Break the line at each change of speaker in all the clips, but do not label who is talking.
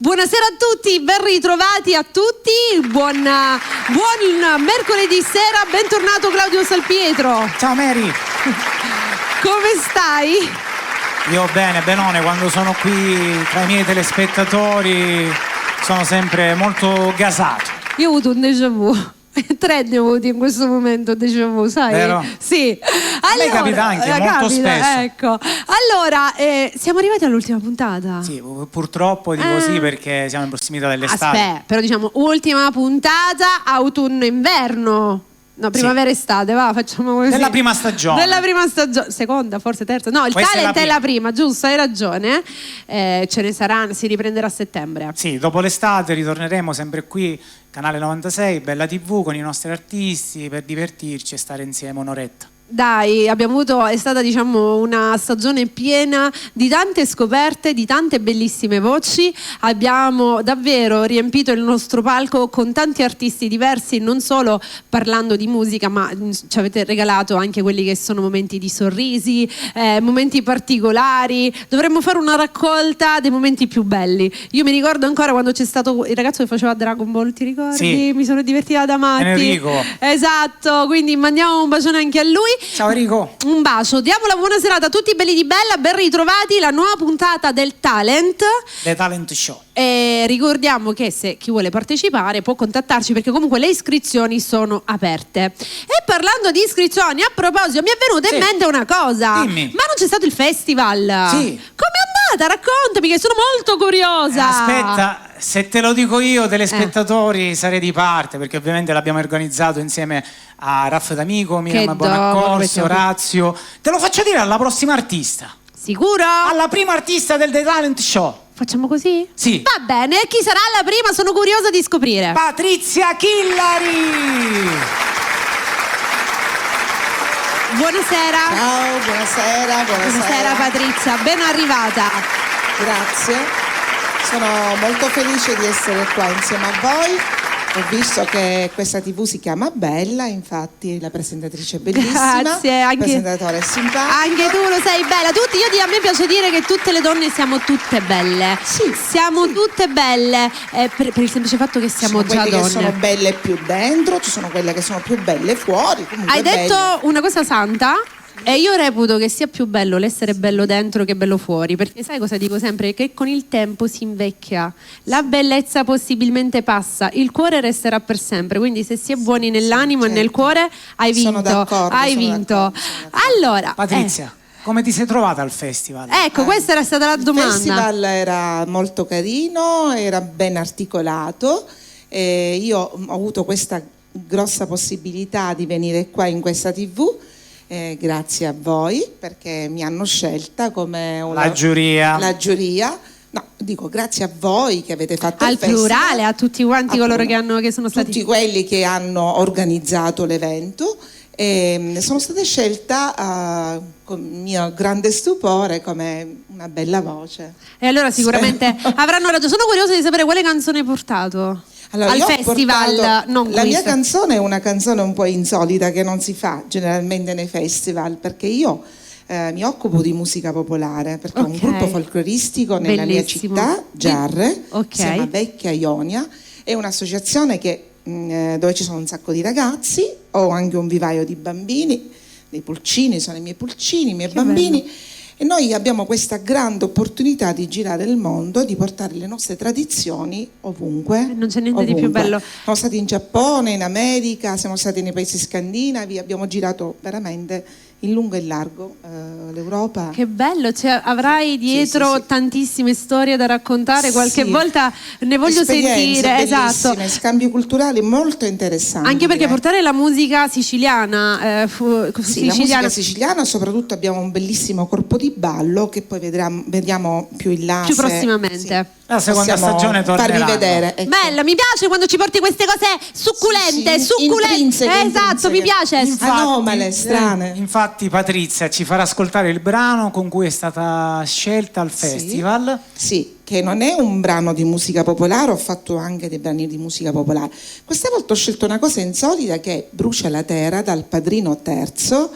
Buonasera a tutti, ben ritrovati a tutti, buon mercoledì sera, bentornato Claudio Salpietro.
Ciao Mary.
Come stai?
Io bene, benone, quando sono qui tra i miei telespettatori sono sempre molto gasato.
Io ho avuto un déjà vu. 3 ne ho avuti in questo momento, déjà vu, sai?
Vero?
Sì.
A me capita anche, molto spesso.
Ecco. Allora, siamo arrivati all'ultima puntata.
Sì, purtroppo dico sì perché siamo in prossimità dell'estate.
Aspetta, però diciamo ultima puntata, autunno-inverno. No, primavera-estate, va, facciamo così.
Della prima stagione.
Della prima stagione, seconda, forse terza. No, il
Questa
talent è la prima, giusto, hai ragione. Ce ne sarà, si riprenderà a settembre.
Sì, dopo l'estate ritorneremo sempre qui, Canale 96, Bella TV, con i nostri artisti per divertirci e stare insieme un'oretta.
Dai, è stata diciamo una stagione piena di tante scoperte, di tante bellissime voci. Abbiamo davvero riempito il nostro palco con tanti artisti diversi, non solo parlando di musica, ma ci avete regalato anche quelli che sono momenti di sorrisi, momenti particolari. Dovremmo fare una raccolta dei momenti più belli. Io mi ricordo ancora quando c'è stato il ragazzo che faceva Dragon Ball, ti ricordi?
Sì.
Mi sono divertita da matti.
Enrico.
Esatto, quindi mandiamo un bacione anche a lui.
Ciao Enrico.
Un bacio, diamo la buona serata a tutti belli di Bella, ben ritrovati, la nuova puntata del Talent.
The Talent Show.
E ricordiamo che se chi vuole partecipare può contattarci perché comunque le iscrizioni sono aperte. E parlando di iscrizioni, a proposito, mi è venuta in mente una cosa.
Dimmi.
Ma non c'è stato il festival?
Sì.
Com'è andata? Raccontami che sono molto curiosa.
Aspetta, se te lo dico io, telespettatori, sarei di parte, perché ovviamente l'abbiamo organizzato insieme a Raffa D'Amico, Miriam Bonaccorso, Orazio. Te lo faccio dire alla prossima artista.
Sicuro?
Alla prima artista del The Talent Show.
Facciamo così?
Sì.
Va bene, chi sarà la prima? Sono curiosa di scoprire.
Patrizia Chillari.
Buonasera.
Ciao, buonasera.
Buonasera Patrizia, ben arrivata.
Grazie. Sono molto felice di essere qua insieme a voi. Ho visto che questa TV si chiama Bella, infatti la presentatrice è bellissima.
Grazie,
il presentatore è simpatico.
Anche tu lo sei bella. A me piace dire che tutte le donne siamo tutte belle.
Sì,
siamo tutte belle per il semplice fatto che siamo già donne.
Ci sono quelle che sono belle più dentro, ci sono quelle che sono più belle fuori.
Hai detto una cosa santa? E io reputo che sia più bello l'essere bello dentro che bello fuori, perché sai cosa dico sempre? Che con il tempo si invecchia, la bellezza possibilmente passa, il cuore resterà per sempre, quindi se si è buoni nell'animo e nel cuore hai vinto.
Sono d'accordo.
Allora,
Patrizia, come ti sei trovata al festival?
Ecco, questa era stata la domanda.
Il festival era molto carino, era ben articolato, io ho avuto questa grossa possibilità di venire qua in questa TV. Grazie a voi perché mi hanno scelta come
la giuria.
No, dico grazie a voi che avete fatto
al
il festival.
plurale, a tutti quanti coloro che sono stati.
Tutti quelli che hanno organizzato l'evento. Sono stata scelta con mio grande stupore come una bella voce.
E allora sicuramente avranno ragione. Sono curiosa di sapere quale canzone hai portato.
Allora,
al festival,
la mia canzone è una canzone un po' insolita che non si fa generalmente nei festival, perché io mi occupo di musica popolare, perché ho un gruppo folcloristico nella mia città, Giarre, si chiama Vecchia Ionia, è un'associazione dove ci sono un sacco di ragazzi, ho anche un vivaio di bambini, dei pulcini, sono i miei pulcini, i miei bambini. Bello. E noi abbiamo questa grande opportunità di girare il mondo, di portare le nostre tradizioni ovunque.
Non c'è niente di più bello.
Siamo stati in Giappone, in America, siamo stati nei paesi scandinavi, abbiamo girato veramente in lungo e in largo l'Europa.
Che bello, cioè, avrai dietro tantissime storie da raccontare, qualche volta ne voglio sentire. Esatto.
Scambi culturali molto interessanti.
Anche perché portare la musica siciliana,
la musica siciliana, soprattutto abbiamo un bellissimo corpo di ballo che poi vediamo più in là.
Più prossimamente.
La seconda stagione tornerà.
Farvi vedere. Ecco.
Bella, mi piace quando ci porti queste cose succulente, succulente. Esatto, mi piace.
Anomale, strane.
Infatti Patrizia ci farà ascoltare il brano con cui è stata scelta al festival.
Sì, che non è un brano di musica popolare, ho fatto anche dei brani di musica popolare. Questa volta ho scelto una cosa insolita che è Brucia la terra dal Padrino Terzo.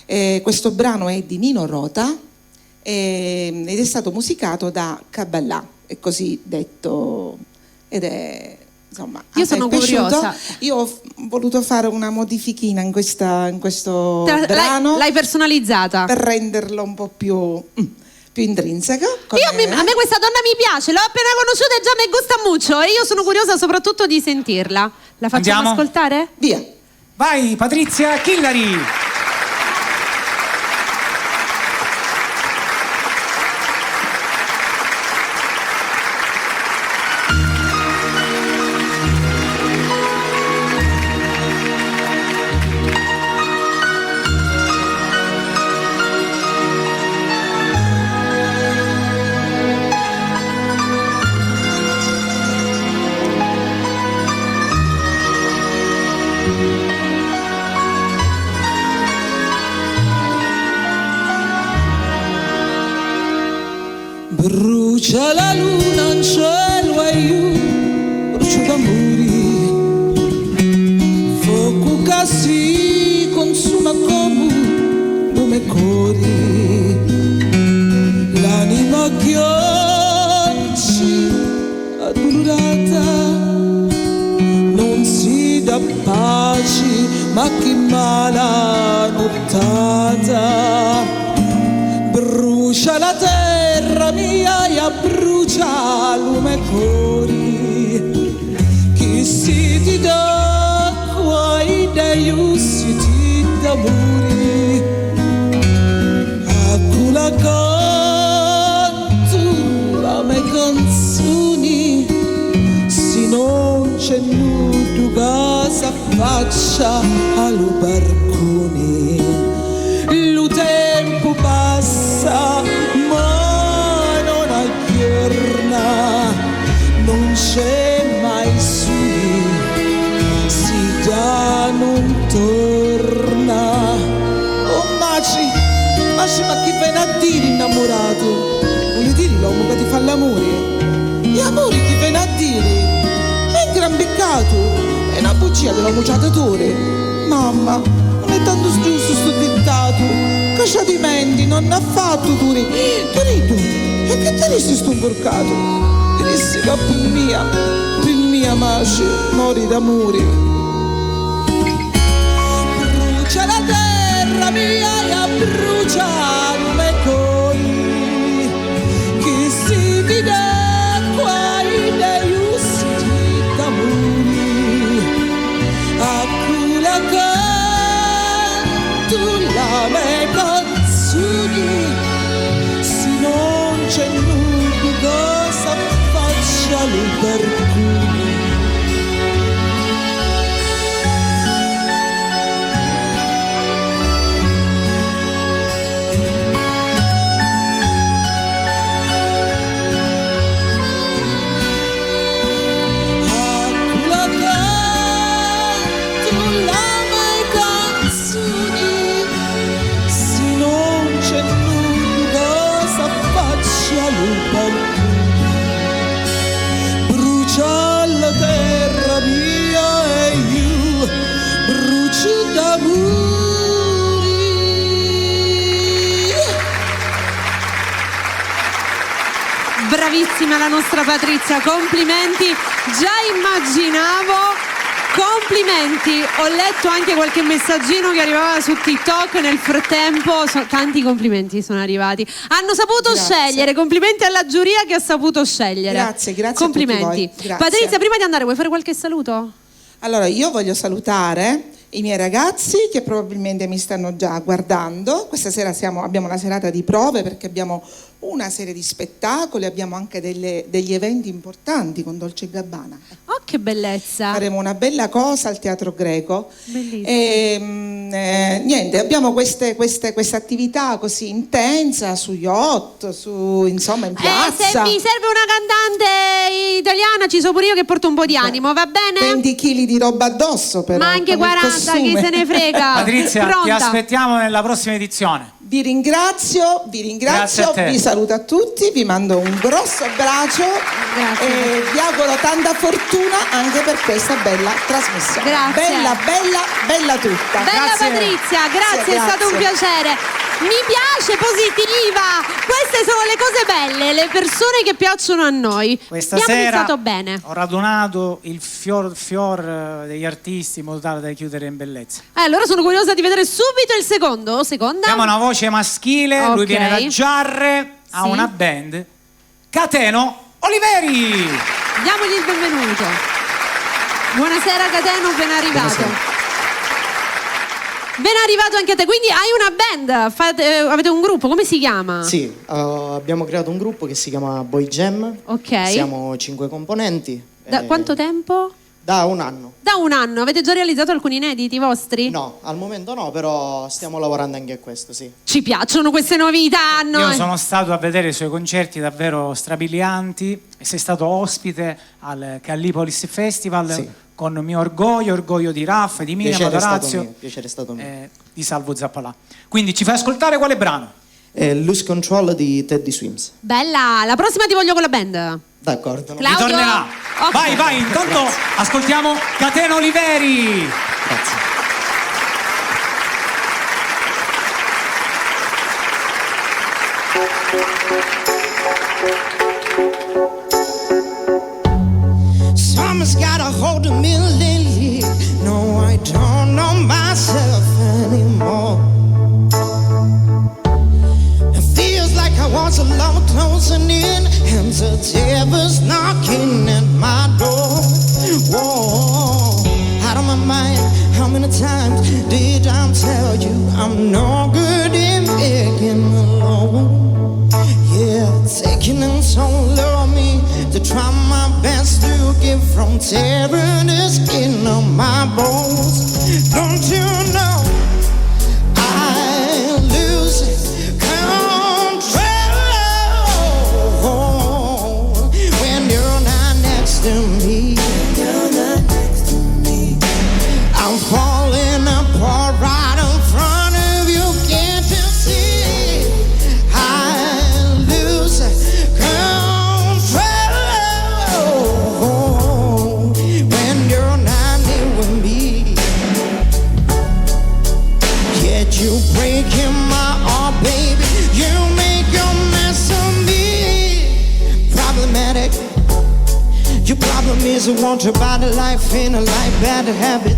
Questo brano è di Nino Rota ed è stato musicato da Kabbalah. è così detto ed è... Insomma,
io sono curiosa.
Io ho voluto fare una modifichina in questo brano.
L'hai personalizzata
per renderlo un po' più intrinseca.
A me questa donna mi piace, l'ho appena conosciuta e già mi gusta molto e io sono curiosa soprattutto di sentirla. La facciamo ascoltare?
Via.
Vai Patrizia Chillari.
Brucia la luna in cielo e io brucio d'amori, fuoco che si consuma come lume cori, l'anima ghiacci addolorata non si dà pace ma che mala nottata. Brucia la terra mia e brucia lume cori, chi si ti dà qua idei si ti dà muri, a cula canto la me canzoni, se non c'è nudo che s'affaccia allo barconi. Lo tempo passa ma non aggiorna, non c'è mai soli, si già non torna. Oh Maci, ma chi viene a dire innamorato? Vuoi dire l'uomo che ti fa l'amore? Gli amori chi viene a dire? È un gran peccato, è una bugia della muciatatore. Mamma, non è tanto giusto sto dettato, che c'ha di menti, non ha fatto duri. Torito, e che te resti sto porcato? Ti resti che per mia Maci, mori d'amore. Brucia la terra mia e brucia lume cori, che si ti dà qua idei usti d'amore, a cula canto la me canzoni, se non c'è nudo cosa faccia lo barconi. Brucia la terra mia e io brucio d'amore.
Bravissima la nostra Patrizia, complimenti, già immaginavo. Complimenti, ho letto anche qualche messaggino che arrivava su TikTok nel frattempo, tanti complimenti sono arrivati. Hanno saputo scegliere, complimenti alla giuria che ha saputo scegliere.
Grazie
complimenti.
a tutti voi. Grazie.
Patrizia, prima di andare vuoi fare qualche saluto?
Allora, io voglio salutare i miei ragazzi che probabilmente mi stanno già guardando. Questa sera abbiamo la serata di prove perché abbiamo una serie di spettacoli, abbiamo anche degli eventi importanti con Dolce & Gabbana.
Oh, che bellezza!
Faremo una bella cosa al Teatro Greco.
Bellissimo.
E niente, abbiamo questa attività così intensa su yacht, insomma in piazza.
Se mi serve una cantante italiana ci so pure io che porto un po' di animo, va bene?
20 kg di roba addosso però.
Ma anche 40, chi se ne frega.
Patrizia,
Pronta?
ti aspettiamo nella prossima edizione.
Vi ringrazio, vi saluto a tutti, vi mando un grosso abbraccio e vi auguro tanta fortuna anche per questa bella trasmissione.
Grazie.
Bella tutta.
Bella
Grazie.
Patrizia, grazie, è stato un piacere. Mi piace, positiva. Queste sono le cose belle, le persone che piacciono a noi.
Questa
Abbiamo
sera
iniziato bene.
ho radunato il fior degli artisti in modo tale da chiudere in bellezza.
Allora sono curiosa di vedere subito il secondo. Seconda.
Abbiamo una voce maschile, lui viene da Giarre, ha una band, Cateno Oliveri.
Diamogli il benvenuto. Buonasera Cateno, ben arrivato.
Buonasera.
Ben arrivato anche a te, quindi hai una band, avete un gruppo, come si chiama?
Sì, abbiamo creato un gruppo che si chiama Boy Jam.
Ok.
Siamo 5 componenti.
Da quanto tempo?
Da un anno.
Da un anno, avete già realizzato alcuni inediti vostri?
No, al momento no, però stiamo lavorando anche a questo, sì.
Ci piacciono queste novità a noi.
Io sono stato a vedere i suoi concerti davvero strabilianti e sei stato ospite al Callipolis Festival.
Sì.
Con mio orgoglio di Raff, di Miriam, di Orazio,
piacere è stato mio.
di Salvo Zappalà. Quindi ci fai ascoltare quale brano?
Lose Control di Teddy Swims.
Bella, la prossima ti voglio con la band.
D'accordo.
Claudio.
Ritornerà.
Ok.
Vai, intanto ascoltiamo Cateno Oliveri.
Grazie.
Summer's got a hold of me lately. No, I don't know myself anymore. It feels like I was a love closing in, and the devil's knocking at my door. Whoa, out of my mind. How many times did I tell you I'm no good in being alone? Yeah, taking it so low on me to try my best to keep from tearing the skin on my bones. Don't you know I lose control when you're not next to me? I'm falling apart right in front of you. Can't you see? I lose control when you're not near with me. Yet you breaking my heart, baby. You make a mess of me. Problematic. Your problem is you want your body life in a life bad habit.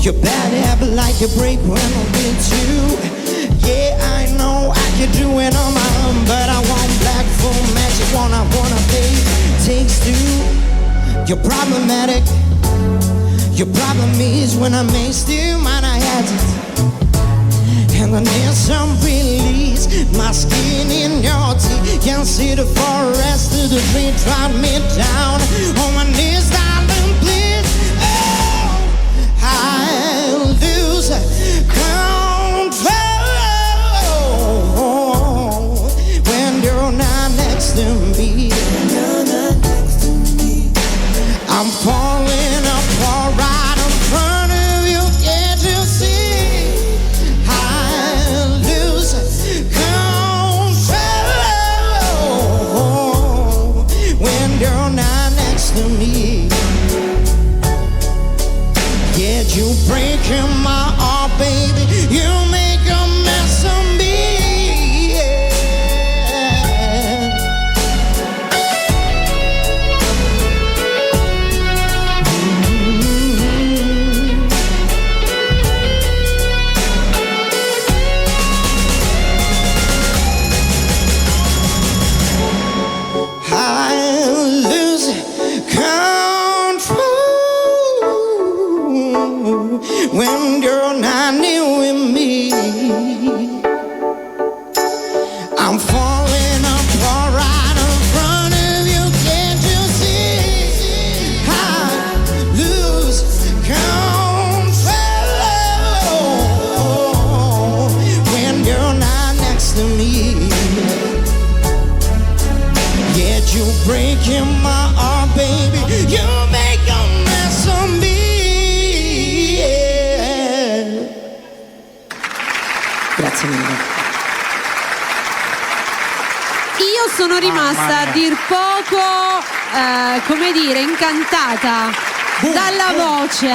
Your bad habit like you break when I'm with you. Yeah, I know I could do it on my own, but I want black full magic. I wanna pay takes two. You're problematic. Your problem is when I make still mine I had it. And I need some release. My skin in your teeth. Can't see the forest to the tree. Drive me down on my knees, darling, please. I lose control when you're not next to me. I'm falling apart right in front of you. Can't you see? I lose control when you're not next to me. Yet you breaking my heart, baby. You make a mess of me. Yeah. I lose control when you're not near with me. I'm falling apart right in front of you. Can't you see? I lose control when you're not next to me. Yet you breaking my heart, baby. You make a mess of me.
Grazie mille.
Io sono rimasta a dir poco, come dire, incantata dalla voce.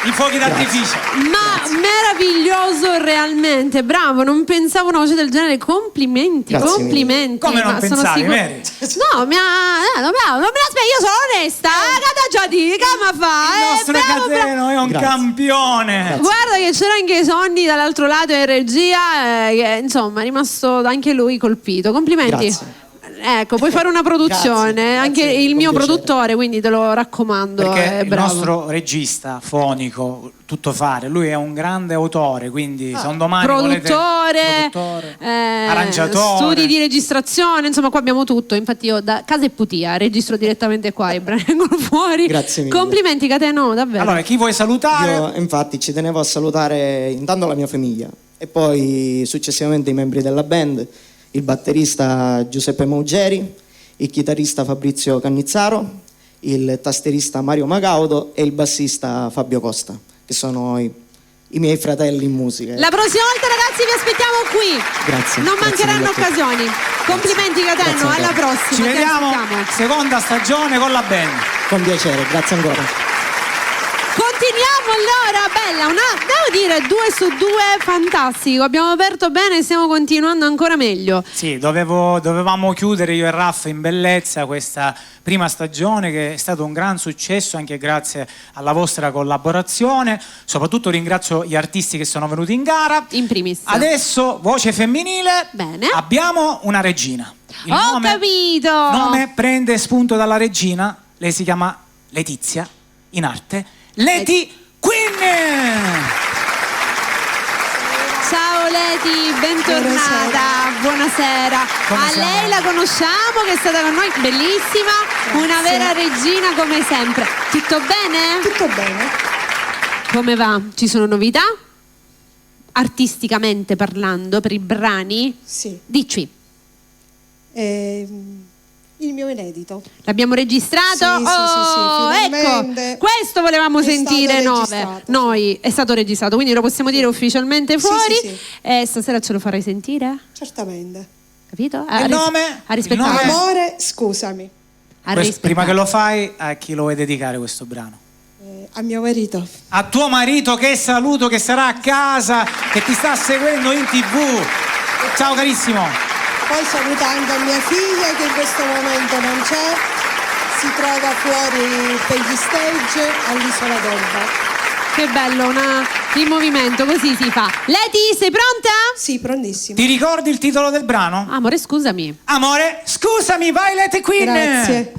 I fuochi d'artificio.
Ma meraviglioso, realmente, bravo, non pensavo una voce del genere. Complimenti,
Grazie
complimenti.
Come non pensavi, Mary?
No, bravo, non me la spiego, io sono onesta, già dica, ma fa.
Il nostro Cateno è un campione.
Grazie.
Guarda che c'era anche Sonny dall'altro lato in regia, che insomma è rimasto anche lui colpito. Complimenti.
Grazie.
Ecco, puoi fare una produzione,
Grazie,
anche
grazie,
il mio
con piacere.
produttore, quindi te lo raccomando.
Perché il
bravo.
nostro regista fonico, tuttofare, lui è un grande autore, quindi se un domani
produttore,
arrangiatore,
studi di registrazione, insomma qua abbiamo tutto. Infatti io da casa e putia registro direttamente qua, i brani vengono fuori.
Grazie mille.
Complimenti Cateno, davvero.
Allora, chi vuoi salutare?
Io infatti ci tenevo a salutare intanto la mia famiglia e poi successivamente i membri della band, il batterista Giuseppe Maugeri, il chitarrista Fabrizio Cannizzaro, il tastierista Mario Magaudo e il bassista Fabio Costa, che sono i miei fratelli in musica.
La prossima volta ragazzi vi aspettiamo qui.
Grazie.
Non
Grazie
mancheranno
mille a tutti.
occasioni. Complimenti Cateno,
Grazie ancora.
alla prossima.
Ci
ti
vediamo
aspettiamo.
seconda stagione con la band.
Con piacere, grazie ancora.
Continuiamo allora, bella, devo dire 2 su 2 fantastico, abbiamo aperto bene e stiamo continuando ancora meglio.
Sì, dovevamo chiudere io e Raffa in bellezza questa prima stagione, che è stato un gran successo anche grazie alla vostra collaborazione. Soprattutto ringrazio gli artisti che sono venuti in gara.
In primis.
Adesso voce femminile.
Bene.
Abbiamo una regina. Il
Ho capito.
nome prende spunto dalla regina. Lei si chiama Letizia, in arte Leti Queen.
Ciao Leti, bentornata, buonasera.
Come
A
siamo?
lei la conosciamo, che è stata con noi, bellissima, una vera regina come sempre. Tutto bene?
Tutto bene.
Come va? Ci sono novità? Artisticamente parlando, per i brani?
Sì.
Dici.
Il mio inedito.
L'abbiamo registrato?
Sì, finalmente.
Ecco, questo volevamo
È
sentire
stato
noi.
registrato,
Noi è stato registrato, quindi lo possiamo dire ufficialmente
Sì,
fuori.
sì,
E stasera ce lo farai sentire?
Certamente.
Capito?
Il nome?
Ha rispettato.
Il nome?
Amore, scusami.
Ha
Prima
rispettato.
che lo fai, a chi lo vuoi dedicare questo brano?
A mio marito.
A tuo marito, che saluto, che sarà a casa, che ti sta seguendo in TV. Ciao carissimo.
Poi saluto anche mia figlia che in questo momento non c'è. Si trova fuori per gli stage all'Isola d'Elba.
Che bello, il movimento, così si fa. Leti, sei pronta?
Sì, prontissimo.
Ti ricordi il titolo del brano?
Amore, scusami.
Amore, scusami, vai Leti Queen.
Grazie.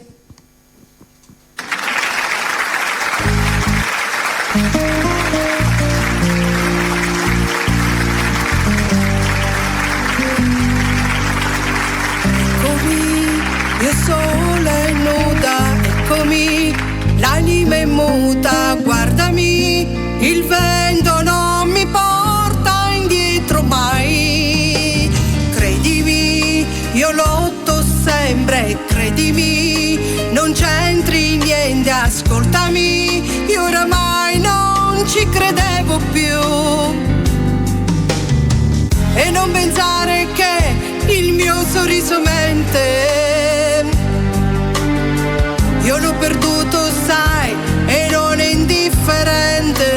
Io sola e nuda, eccomi, l'anima è muta, guardami, il vento non mi porta indietro mai. Credimi, io lotto sempre, credimi, non c'entri niente, ascoltami, io oramai non ci credevo più. E non pensare che il mio sorriso mente. Io l'ho perduto, sai, e non è indifferente.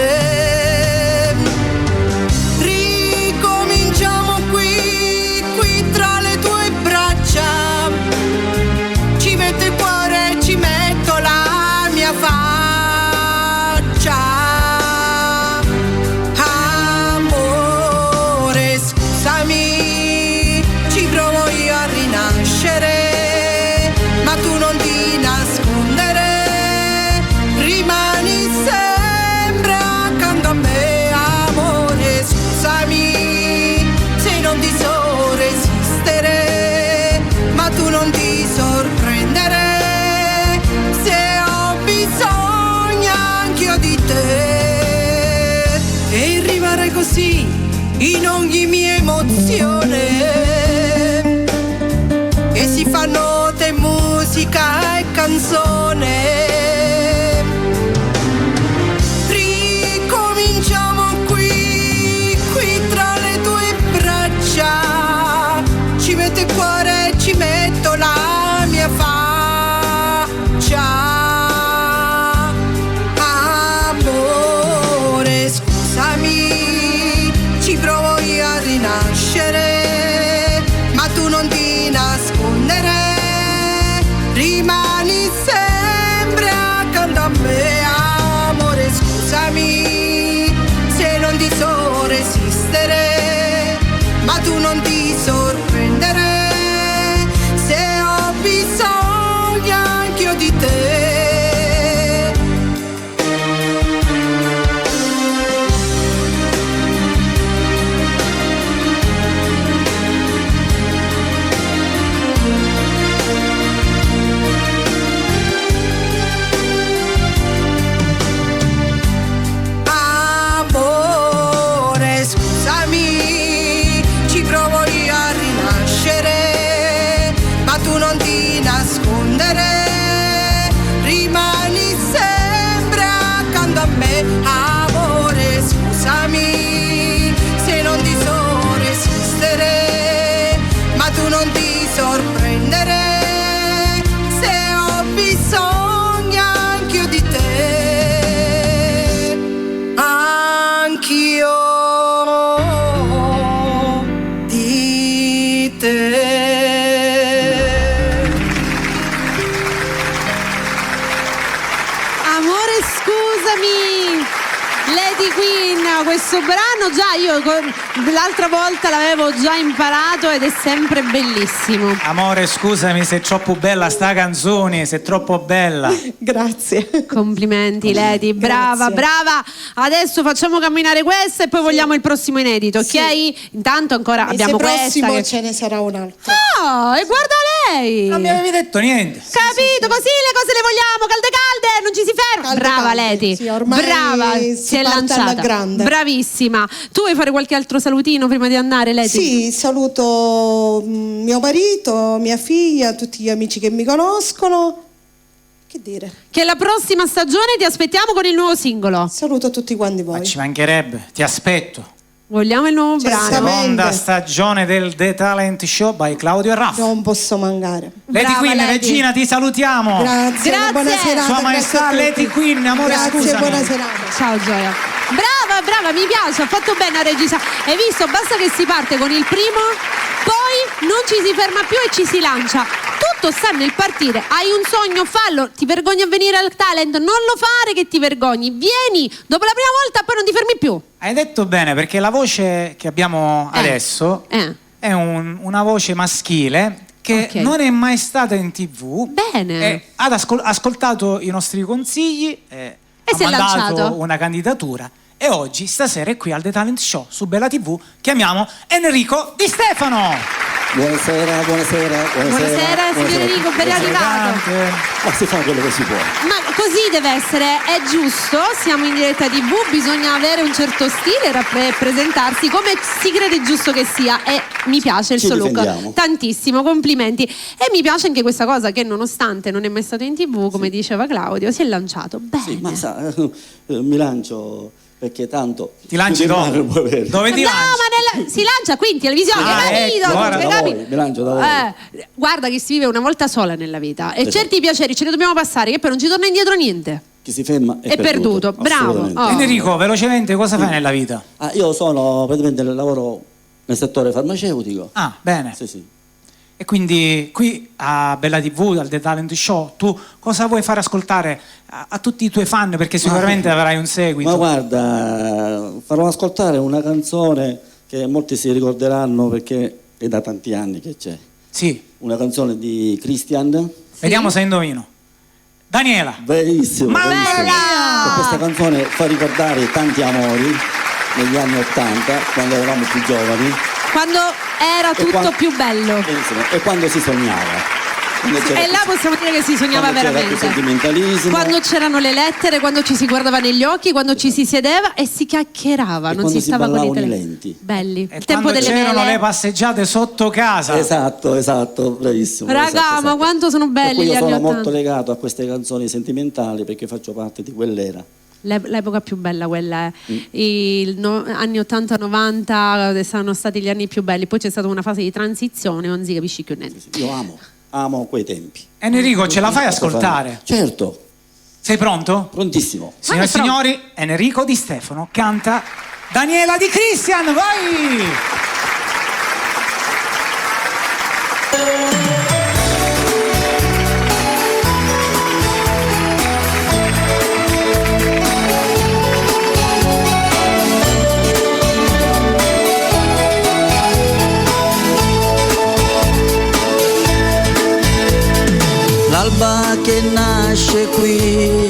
Ricominciamo qui tra le tue braccia. Ci metto il cuore, ci metto la mia faccia. Amore, scusami, ci provo io a rinascere, ma tu non ti nascondere, rimani sempre accanto a me. Amore, scusami, se non ti so resistere, ma tu non ti sorprendere, se ho bisogno anch'io di te, e rimarrei così in ogni mia emozione, che si fa note, musica e canzone. Ricominciamo qui tra le tue braccia, ci metto il cuore, ci metto la mia faccia. Amore,
Lady Queen, questo brano già io l'altra volta l'avevo già imparato ed è sempre bellissimo.
Amore, scusami se è troppo bella sta canzone, se è troppo bella.
Grazie.
Complimenti Lady, brava,
Grazie.
brava. Adesso facciamo camminare questa e poi vogliamo il prossimo inedito, ok?
Sì.
Intanto ancora
Mese
abbiamo questa
prossimo
che...
ce ne sarà un altro.
Ah, e guarda lei!
Non mi avevi detto niente.
Capito, così le cose le vogliamo, calde calde, non ci si ferma.
Calde,
Brava
calde.
Lady,
Sì, ormai
brava,
si
si è
parte alla
lanciata.
grande.
Bravissima. Tu vuoi fare qualche altro salutino prima di andare, Lady?
Sì, saluto mio marito, mia figlia, tutti gli amici che mi conoscono. Che dire?
Che la prossima stagione ti aspettiamo con il nuovo singolo.
Saluto tutti quanti
Ma
voi.
ci mancherebbe, ti aspetto.
Vogliamo il nuovo brano.
Certamente.
Seconda stagione del The Talent Show by Claudio e Raffa.
Non posso mancare.
Lady
Brava,
Queen,
Lady.
regina, ti salutiamo.
Grazie,
Grazie.
buona serata.
Sua
grazie
Maestà
a tutti.
Lady Queen, amore,
Grazie,
scusami.
buona serata.
Ciao Gioia. Brava, brava, mi piace, ha fatto bene a regista. Hai visto? Basta che si parte con il primo, poi non ci si ferma più e ci si lancia. Tutto sta nel partire. Hai un sogno, fallo. Ti vergogni a venire al talent, non lo fare che ti vergogni. Vieni, dopo la prima volta poi non ti fermi più.
Hai detto bene, perché la voce che abbiamo adesso è una voce maschile che
Ok.
non è mai stata in TV.
Bene.
Ha ascoltato i nostri consigli e ha
si è
mandato
lanciato.
una candidatura. E oggi, stasera, è qui al The Talent Show su Bella TV. Chiamiamo Enrico Di Stefano.
Buonasera, buonasera,
Buonasera, signor Enrico, ben arrivato.
Ma si fa quello che si può.
Ma così deve essere, è giusto, siamo in diretta TV, bisogna avere un certo stile e presentarsi come si crede giusto che sia e mi piace il
Ci
suo look,
difendiamo.
tantissimo, complimenti. E mi piace anche questa cosa che nonostante non è mai stato in TV, come diceva Claudio, si è lanciato bene.
Sì, ma sa, mi lancio perché tanto...
Ti lanci
più di mare
dove?
può avere.
Dove ti
No,
lanci?
ma si lancia qui in televisione,
Ah,
capito?
guarda,
Che
da
capi-
voi, mi lancio da voi.
guarda che si vive una volta sola nella vita e
Esatto.
certi piaceri ce li dobbiamo passare che poi non ci torna indietro niente.
Chi si ferma
È perduto, bravo.
assolutamente.
Oh.
Enrico, velocemente, cosa fai nella vita?
Io sono praticamente lavoro nel settore farmaceutico.
Ah, bene.
Sì, sì.
E quindi qui a Bella TV, al The Talent Show, tu cosa vuoi fare ascoltare a tutti i tuoi fan? Perché sicuramente avrai un seguito.
Ma guarda, farò ascoltare una canzone che molti si ricorderanno perché è da tanti anni che c'è.
Sì,
Una canzone di Christian.
vediamo se indovino. Daniela.
Bellissimo,
Ma
bellissimo.
bella!
E questa canzone fa ricordare tanti amori negli anni '80, quando eravamo più giovani.
Quando era
E
tutto
qua-
più bello.
Benissimo. E quando si sognava. Quando c'era
E là
più-
possiamo dire che si sognava
quando c'era più
veramente.
sentimentalismo.
Quando c'erano le lettere, quando ci si guardava negli occhi, quando ci si sedeva e si chiacchierava,
E
non
quando
si
si
stava con i
ballavano i
telefoni.
lenti.
Belli.
E
Il tempo
quando
delle
c'erano
mele.
le passeggiate sotto casa.
Esatto, bravissimo.
Raga,
esatto.
ma quanto sono
Per
belli
cui
gli
io
anni
sono
80.
molto legato a queste canzoni sentimentali perché faccio parte di quell'era.
L'epoca più bella quella è. Anni 80-90 sono stati gli anni più belli, poi c'è stata una fase di transizione, non si capisce più niente.
Io amo quei tempi.
Enrico, ce la fai ascoltare?
Certo,
Sei pronto?
prontissimo.
Signore e signori, Enrico Di Stefano canta Daniela di Christian, vai!
L'alba che nasce qui,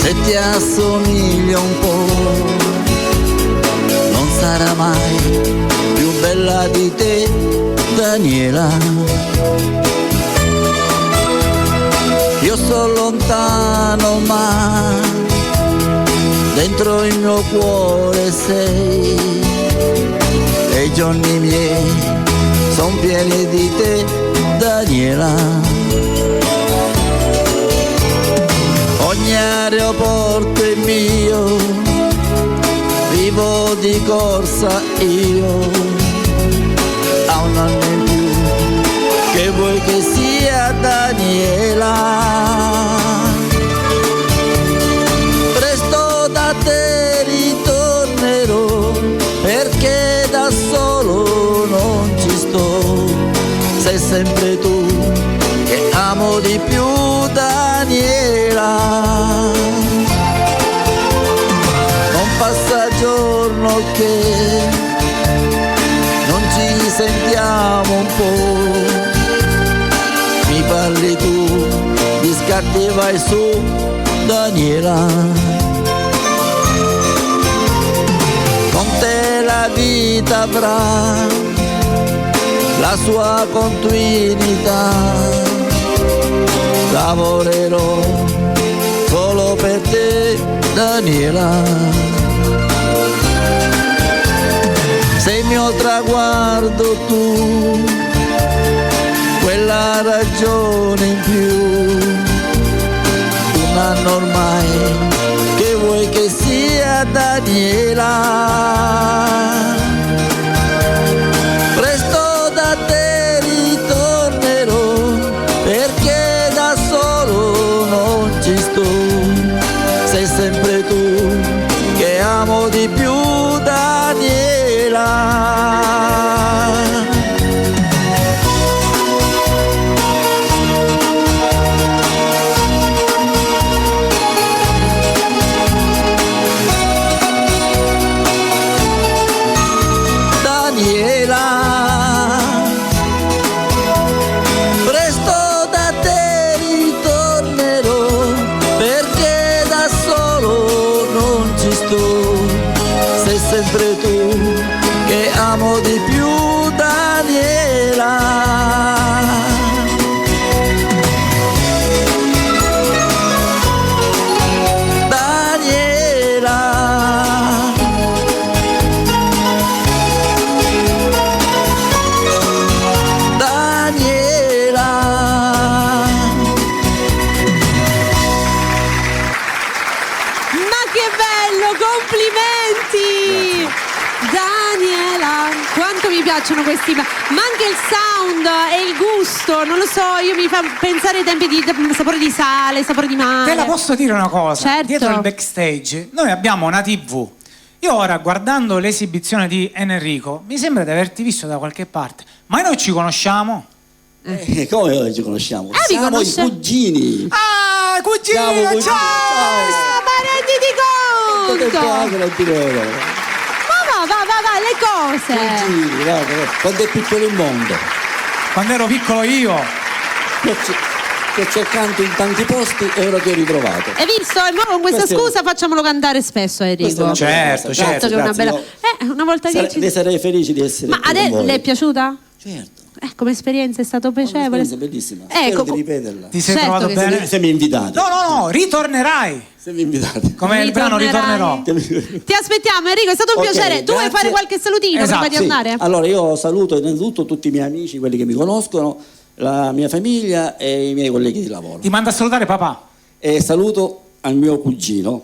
se ti assomiglia un po', non sarà mai più bella di te, Daniela. Io sto lontano ma dentro il mio cuore sei, e i giorni miei son pieni di te, Daniela. Ogni aeroporto è mio, vivo di corsa io, a un anno in più, che vuoi che sia, Daniela. Presto da te ritornerò, perché da solo non ci sto, sei sempre tu che amo di più, Daniela. avanti, vai su, Daniela. Con te la vita avrà la sua continuità. Lavorerò solo per te, Daniela. Sei il mio traguardo tu, quella ragione in più. Un anno ormai, che vuoi che sia, Daniela. Presto da te ritornerò, perché da solo non ci sto. Sei sempre tu che amo di più, Daniela. Presto da te ritornerò, perché da solo non ci sto. Sei sempre tu che amo di più, Daniela.
Complimenti Daniela, quanto mi piacciono questi, ma anche il sound e il gusto, non lo so, io mi fa pensare ai tempi di sapore di sale, sapore di mare.
Te la posso dire una cosa?
Certo.
Dietro il backstage noi abbiamo una TV. Io ora, guardando l'esibizione di Enrico, mi sembra di averti visto da qualche parte, ma noi ci conosciamo?
Come noi ci conosciamo?
vi
Siamo i
conosce-
cugini.
Ah, cugino,
Siamo cugini,
ciao!
Ah, ma renditi
Quanto tempo
conto!
ha che non ti vedo?
Va, le cose!
Cugini, guarda, quando è piccolo il mondo.
Quando ero piccolo io.
Che cercando in tanti posti e ora ti ho ritrovato.
Hai visto? E mo con questa
Questo è-
scusa facciamolo cantare spesso,
Questa è
Enrico.
una bella
Certo,
cosa.
certo.
Certo che è una
Grazie,
bella...
io
una volta che
ne sarei felice di essere
Ma
qui con voi.
le è piaciuta?
Certo.
Come esperienza è stato piacevole?
È bellissima.
Ecco,
Spero di ripeterla.
Ti sei
Certo
trovato
che
bene?
Se mi invitate.
No, ritornerai.
Se mi invitate.
Come il brano Ritornerò.
Ti aspettiamo, Enrico, è stato un
Ok,
piacere. Tu vuoi
grazie.
fare qualche salutino
Esatto,
prima di
Sì.
andare?
Allora io saluto innanzitutto tutti i miei amici, quelli che mi conoscono, la mia famiglia e i miei colleghi di lavoro.
Ti manda a salutare papà.
E saluto al mio cugino.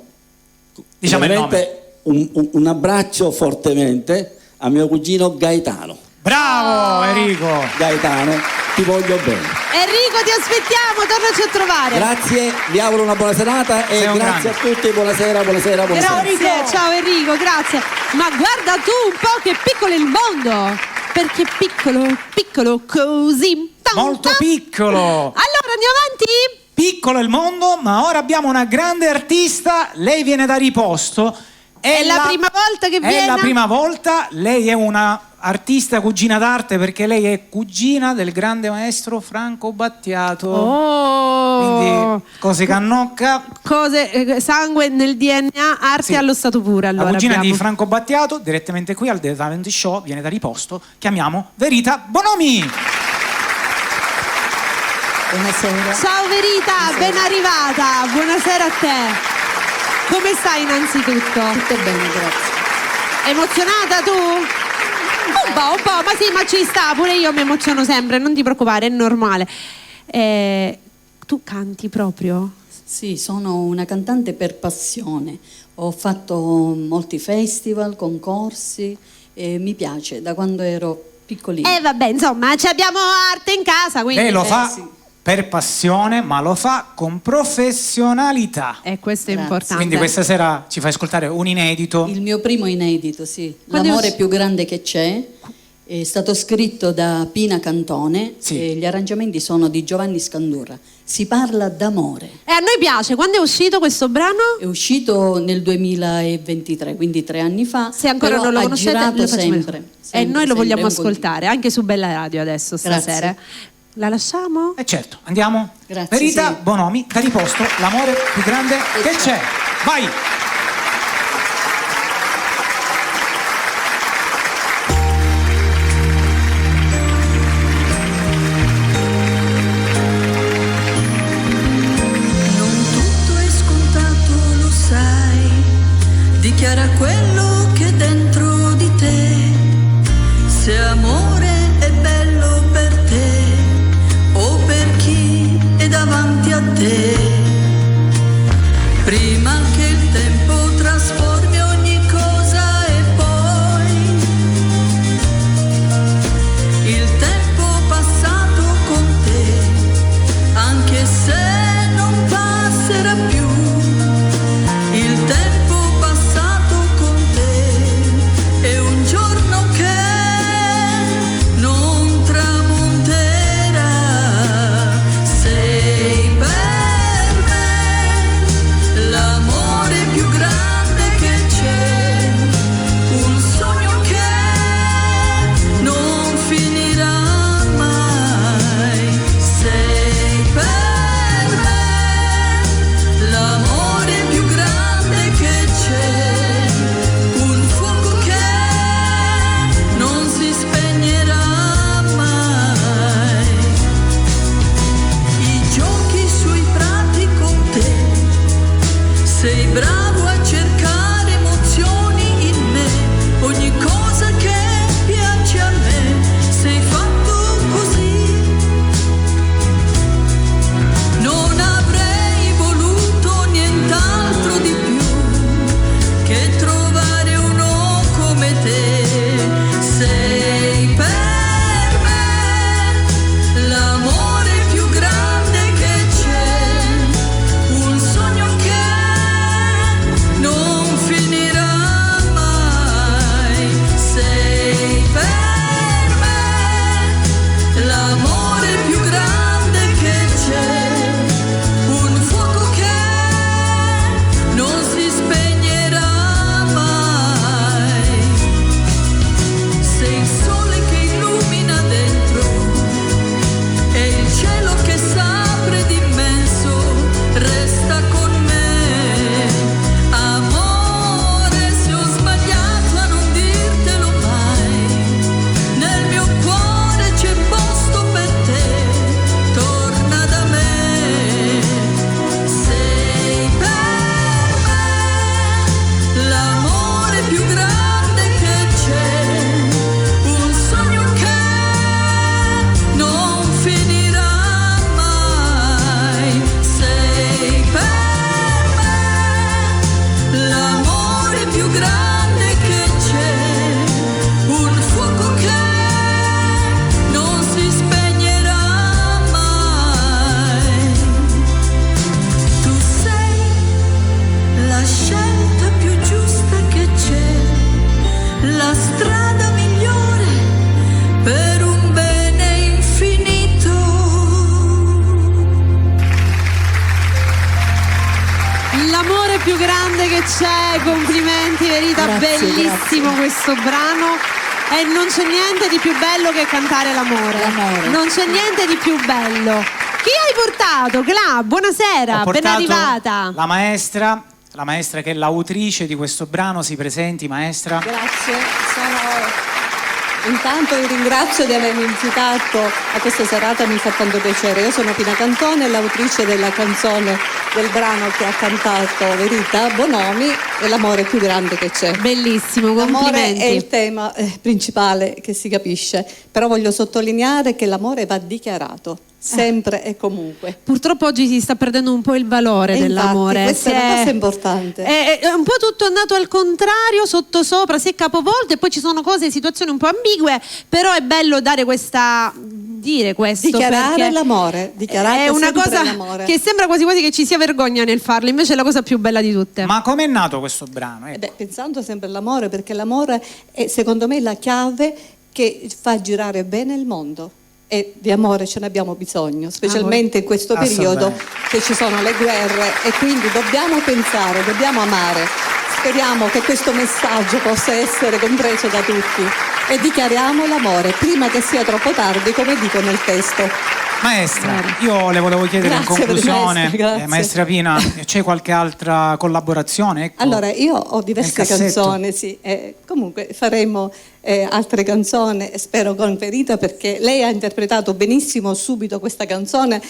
Diciamo il
Ovviamente un abbraccio fortemente a mio cugino Gaetano.
Bravo Enrico.
Gaetano, ti voglio bene.
Enrico, ti aspettiamo, tornaci a trovare.
Grazie, vi auguro una buona serata e
Sei un
grazie
grande.
a tutti, buonasera.
Grazie, ciao Enrico, grazie. Ma guarda tu un po' che piccolo è il mondo. Perché piccolo così.
Molto piccolo.
Allora andiamo avanti?
Piccolo è il mondo, ma ora abbiamo una grande artista. Lei viene da Riposto.
È la prima volta che viene?
È la prima volta. Lei è una artista cugina d'arte perché lei è cugina del grande maestro Franco Battiato.
Oh.
Quindi cose cannocca.
Cose, sangue nel DNA, arte
Sì.
allo stato puro. Allora,
La cugina
abbiamo.
di Franco Battiato, direttamente qui al The Talent Show, viene da Riposto. Chiamiamo Verita Bonomi.
Buonasera.
Ciao Verita, ben arrivata. Buonasera a te. Come stai innanzitutto?
Tutto bene, grazie.
Emozionata tu? Un po', ma sì, ma ci sta, pure io mi emoziono sempre, non ti preoccupare, è normale. Tu canti proprio?
Sì, sono una cantante per passione. Ho fatto molti festival, concorsi e mi piace da quando ero piccolina.
Vabbè, insomma, ci abbiamo arte in casa, quindi...
Lei lo fa
sì.
per passione, ma lo fa con professionalità.
questo è
Grazie.
importante.
Quindi questa sera ci fai ascoltare un inedito.
Il mio primo inedito, sì.
Quando
L'amore
us-
più grande che c'è. È stato scritto da Pina Cantone
Sì.
e gli arrangiamenti sono di Giovanni Scandurra. Si parla d'amore.
E a noi piace, quando è uscito questo brano?
È uscito nel 2023, quindi 3 anni fa.
Se ancora
però
non lo
ha
conoscete,
girato
lo facciamo
sempre.
e noi lo vogliamo
sempre, è un
ascoltare, anche su Bella Radio adesso stasera.
Grazie.
La lasciamo?
Certo, andiamo.
Grazie,
Verita
sì.
Bonomi, Cari Posto, l'amore più grande che c'è. Vai!
Dichiara quello che è dentro di te, se amore è bello per te o per chi è davanti a te, prima che il tempo trasformi ogni cosa e poi il tempo passato con te, anche se non passerà più, il tempo è un giorno che non tramonterà, sei per me l'amore più grande che c'è, un sogno che non finirà mai, sei per me l'amore più grande che c'è. Sei bravo a cercare emozioni in me, ogni cosa che piace a me, sei fatto così. Non avrei voluto nient'altro di più che trovare uno come te, sei per me l'amore più grande che c'è, un sogno che non finirà mai, sei per me l'amore più grande che c'è, un fuoco che non si spegnerà mai, sei il sole che illumina dentro e il cielo che s'apre d'immenso, resta con me, amore, se ho sbagliato a non dirtelo mai, nel mio cuore c'è posto per te, torna da me, sei per me l'amore più grande che c'è, un sogno che non finirà mai, sei per me l'amore più grande che c'è, un fuoco che non si spegnerà mai, tu sei la scelta più giusta che c'è, la strada migliore per un bene infinito.
L'amore più grande che c'è, complimenti Verita,
Grazie,
bellissimo questo brano. E non c'è niente di più bello che cantare l'amore. Non c'è niente di più bello. Chi hai portato? Cla, buonasera,
Ho
ben
portato
arrivata.
la maestra che è l'autrice di questo brano, si presenti maestra.
Grazie, intanto vi ringrazio di avermi invitato a questa serata, mi fa tanto piacere. Io sono Pina Cantone, l'autrice della canzone, del brano che ha cantato Verita Bonomi, è l'amore più grande che c'è.
Bellissimo,
L'amore
complimenti.
è il tema principale che si capisce, però voglio sottolineare che l'amore va dichiarato, sempre e comunque.
Purtroppo oggi si sta perdendo un po' il valore
E
dell'amore.
infatti, questa è una cosa importante.
È un po' tutto andato al contrario, sottosopra, si è capovolto e poi ci sono cose, situazioni un po' ambigue, però è bello dare dire questo.
Dichiarare l'amore,
è una cosa
l'amore.
che sembra quasi quasi che ci sia vergogna nel farlo, invece è la cosa più bella di tutte.
Ma com'è nato questo brano? Ecco.
Pensando sempre all'amore, perché l'amore è secondo me la chiave che fa girare bene il mondo. E di amore ce ne abbiamo bisogno, specialmente in questo periodo che ci sono le guerre, e quindi dobbiamo pensare, dobbiamo amare. Speriamo che questo messaggio possa essere compreso da tutti e dichiariamo l'amore prima che sia troppo tardi, come dico nel testo.
Maestra, io le volevo chiedere in conclusione, maestra Pina, c'è qualche altra collaborazione? Ecco,
allora, io ho diverse canzoni, sì, comunque faremo altre canzoni, spero con Verita, perché lei ha interpretato benissimo subito questa canzone,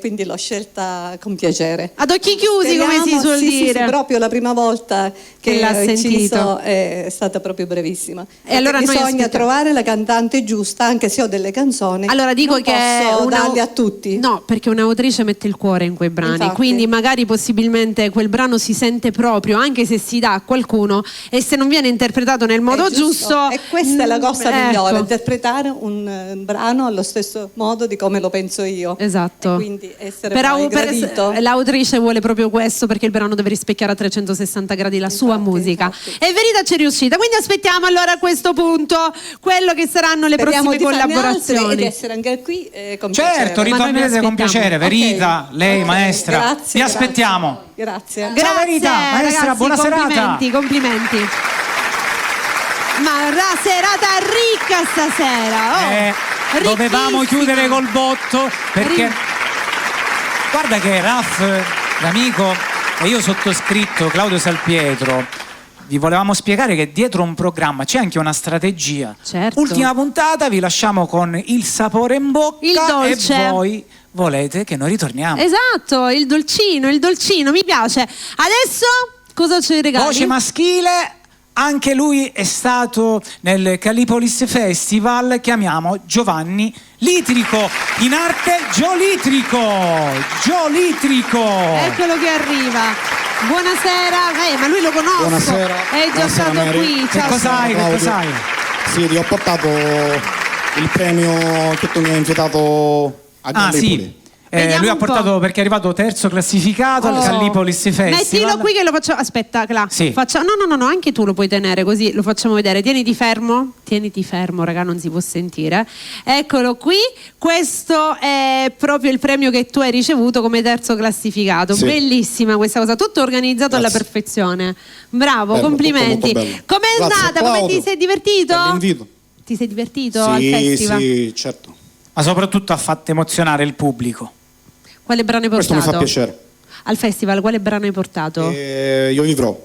quindi l'ho scelta con piacere.
Ad occhi chiusi, come si suol dire.
Sì, proprio la prima volta che
l'ha
sentito è stata proprio brevissima.
E allora
bisogna trovare la cantante giusta, anche se ho delle canzoni.
Allora dico
non
che
posso darle a tutti.
No, perché un'autrice mette il cuore in quei brani.
Infatti.
Quindi magari possibilmente quel brano si sente proprio, anche se si dà a qualcuno, e se non viene interpretato nel modo giusto.
E questa è la cosa migliore, interpretare un brano allo stesso modo di come lo penso io.
Esatto.
E quindi essere poi gradito.
L'autrice vuole proprio questo, perché il brano deve rispecchiare a 360 gradi la sua musica. E Verita ci è riuscita. Quindi aspettiamo allora a questo punto quello che saranno le prossime collaborazioni.
E di essere anche qui con
certo, ritornerete con piacere. Verita, lei maestra,
grazie,
vi aspettiamo.
Grazie.
Ciao Verita, maestra,
ragazzi,
buona serata.
Complimenti. Ma la serata ricca stasera.
Dovevamo chiudere col botto perché guarda che Raff, l'amico, e io sottoscritto Claudio Salpietro vi volevamo spiegare che dietro un programma c'è anche una strategia.
Certo.
Ultima puntata, vi lasciamo con il sapore in bocca,
il dolce.
E voi volete che noi ritorniamo.
Esatto, il dolcino, mi piace. Adesso cosa ci regali?
Voce maschile. Anche lui è stato nel Calipolis Festival, chiamiamo Giovanni Litrico, in arte Giolitrico.
Eccolo che arriva. Buonasera, ma lui lo conosco.
Buonasera.
È già stato
Mary.
qui.
Che cos'hai?
Sì, ti ho portato il premio che tu mi hai invitato a Gallipoli.
Lui ha portato, perché è arrivato terzo classificato al Callipolis Festival.
Mettilo qui che lo faccio. Aspetta, Cla.
Sì.
No, anche tu lo puoi tenere così lo facciamo vedere. Tieniti fermo, raga, non si può sentire. Eccolo qui. Questo è proprio il premio che tu hai ricevuto come terzo classificato.
Sì.
Bellissima questa cosa, tutto organizzato alla perfezione. Bravo,
bello,
complimenti.
molto bello.
Com'è andata? Come ti sei divertito?
L'invito.
Ti sei divertito al festival?
Sì, certo.
Ma soprattutto ha fatto emozionare il pubblico.
Quale brano hai portato?
Questo mi fa piacere.
Al festival quale brano hai portato?
Io vivrò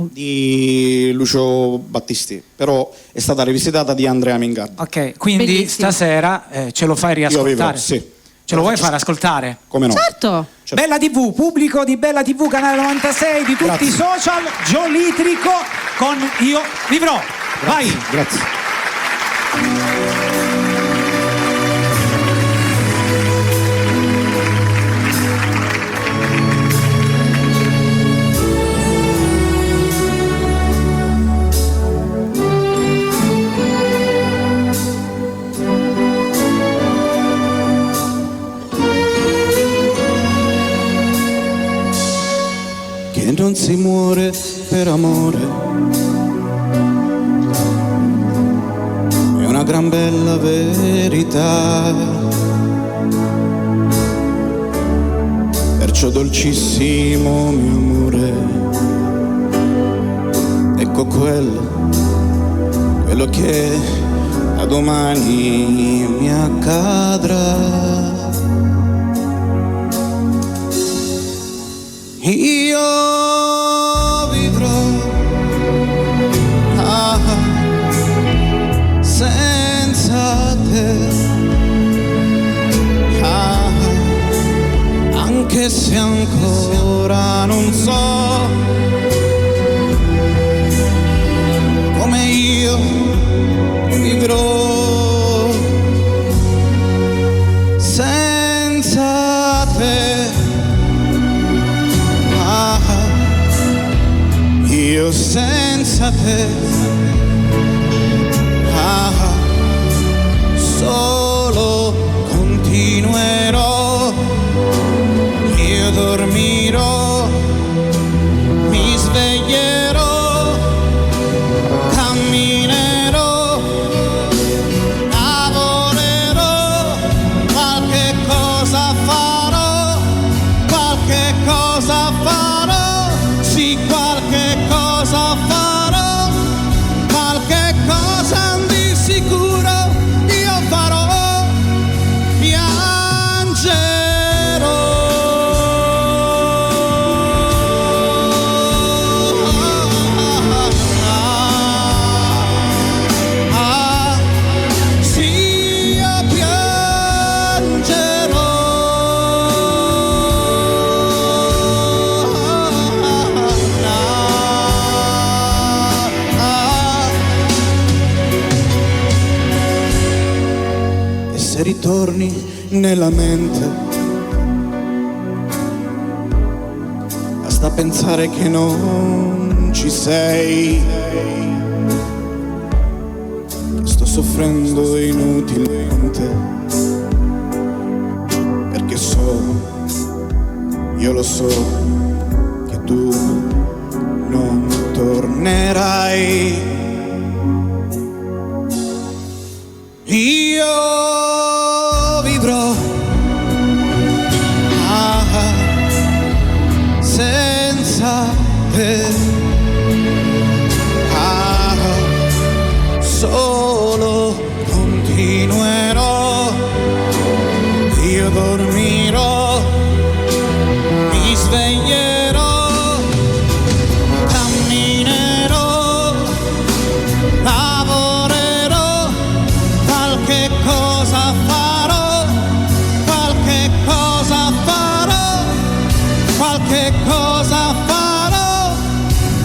di Lucio Battisti, però è stata rivisitata di Andrea Mingardi.
Ok, quindi
bellissimo.
Stasera ce lo fai riascoltare?
Io vivrò, sì.
Ce lo vuoi far ascoltare?
Come no?
Certo.
Bella TV, pubblico di Bella TV, canale 96, di tutti i social, Giolitrico con Io vivrò. Vai!
Grazie. Che non si muore per amore, è una gran bella verità, perciò dolcissimo mio amore, ecco quello che da domani mi accadrà. Io vivrò senza te, anche se ancora non so come io vivrò senza te. Io senza te, solo continuerò, io dormirò, mi sveglierò, camminerò, lavorerò, qualche cosa farò, sì, qualche cosa farò, qualche cosa di sicuro io farò, piano torni nella mente, basta pensare che non ci sei, che sto soffrendo inutilmente, perché so, io lo so, che tu non tornerai. Io vivrò senza te, solo continuerò, io dormirò, mi sveglierò, camminerò, lavorerò, qualche cosa farò, qualche cosa farò, qualche cosa farò,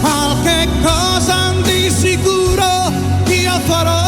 qualche cosa di sicuro io farò.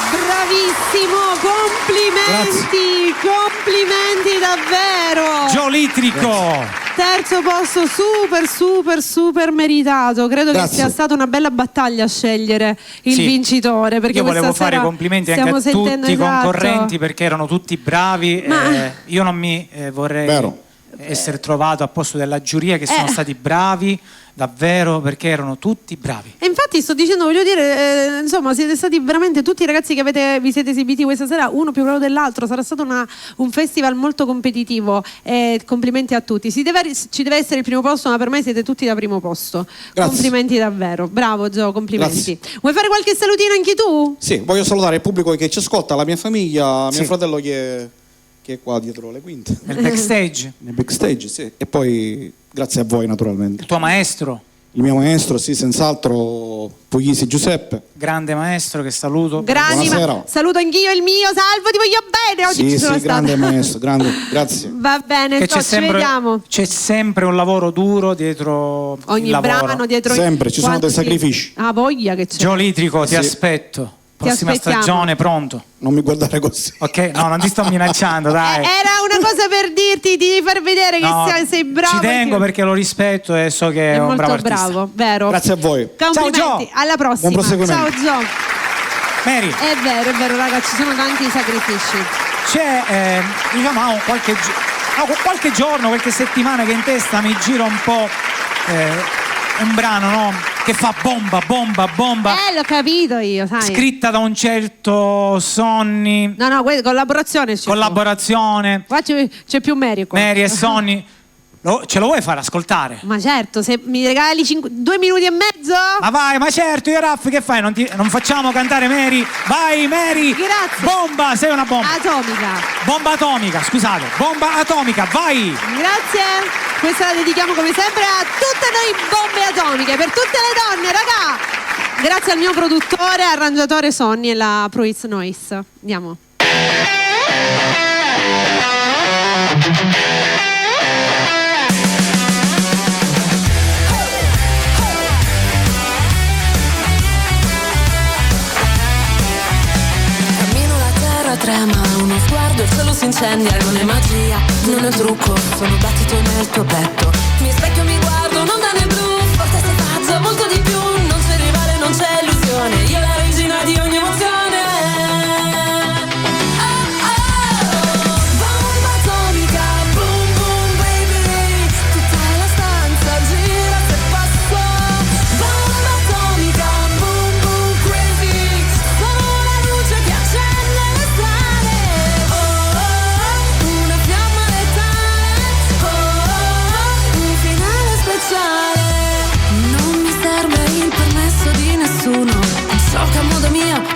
Bravissimo, complimenti, complimenti davvero.
Giolitrico.
Terzo posto, super meritato. Credo che sia stata una bella battaglia a scegliere il vincitore. Perché
io volevo
questa
fare complimenti anche a tutti i concorrenti, perché erano tutti bravi. Io non mi vorrei essere trovato a posto della giuria, che sono stati bravi davvero, perché erano tutti bravi.
E infatti sto dicendo, voglio dire, insomma, siete stati veramente tutti i ragazzi che vi siete esibiti questa sera, uno più bravo dell'altro. Sarà stato un festival molto competitivo, e complimenti a tutti. Ci deve essere il primo posto, ma per me siete tutti da primo posto.
Grazie.
Complimenti davvero, bravo Gio, complimenti.
Grazie.
Vuoi fare qualche salutino anche tu?
Sì, voglio salutare il pubblico che ci ascolta, la mia famiglia, mio fratello che è qua dietro le quinte.
Nel backstage?
Nel backstage, sì. E poi grazie a voi naturalmente.
Il tuo maestro?
Il mio maestro, sì, senz'altro, Puglisi Giuseppe.
Grande maestro, che saluto.
Buonasera.
Saluto anch'io il mio, Salvo, ti voglio bene. Oggi ci sono
grande
stata.
maestro, grande, grazie.
Va bene, ci vediamo.
C'è sempre un lavoro duro dietro
ogni
il lavoro.
brano, dietro
sempre, ci sono dei sacrifici.
Ah, voglia che c'è.
Giolitrico, ti aspetto. Prossima stagione, pronto.
Non mi guardare così.
Ok, no, non ti sto minacciando, dai.
Era una cosa per dirti, di far vedere che sei bravo.
Ci tengo perché lo rispetto e so che è un
molto
bravo artista.
bravo, vero.
Grazie a voi.
Complimenti,
ciao Gio.
alla prossima.
Buon proseguimento.
Ciao Gio.
Mary.
È vero ragazzi, ci sono tanti sacrifici.
C'è, diciamo, qualche giorno, qualche settimana che in testa mi gira un po' un brano, no? Che fa bomba.
L'ho capito io, sai.
Scritta da un certo Sonny.
No, collaborazione.
Collaborazione.
Qua c'è più Mary qua.
Mary e Sonny. Ce lo vuoi far ascoltare?
Ma certo, se mi regali 2 minuti e mezzo?
Ma vai, ma certo, io Raff, che fai? Non facciamo cantare Mary? Vai Mary!
Grazie.
Bomba, sei una bomba.
Atomica.
Bomba atomica, scusate. Bomba atomica, vai!
Grazie. Questa la dedichiamo come sempre a tutte noi bombe atomiche, per tutte le donne, raga! Grazie al mio produttore, arrangiatore Sonny e la Pruiz Noise. Andiamo.
trema, uno sguardo, il cielo si incendia, non è magia, non è trucco, sono battito nel tuo petto. Mi specchio, mi guardo, non da nel blu, forse sei pazzo, molto di più, non c'è rivale, non c'è illusione, io la regina di ogni emozione.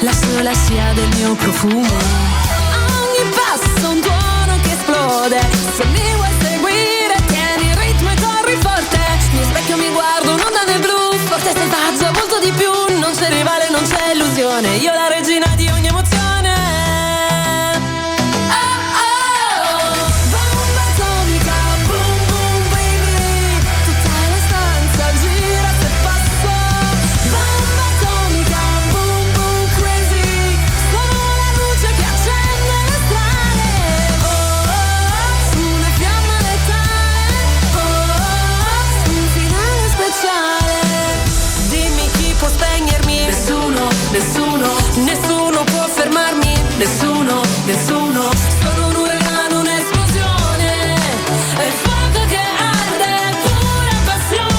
La sola scia del mio profumo. A ogni passo un tuono che esplode. Se mi vuoi seguire tieni il ritmo e corri forte. Mi specchio, mi guardo, un'onda nel blu, forte selvaggio, molto di più, non c'è rivale, non c'è illusione, io la regina di ogni emozione. Nessuno può fermarmi, nessuno, sono un uragano, un'esplosione, è il fuoco che arde, pura passione.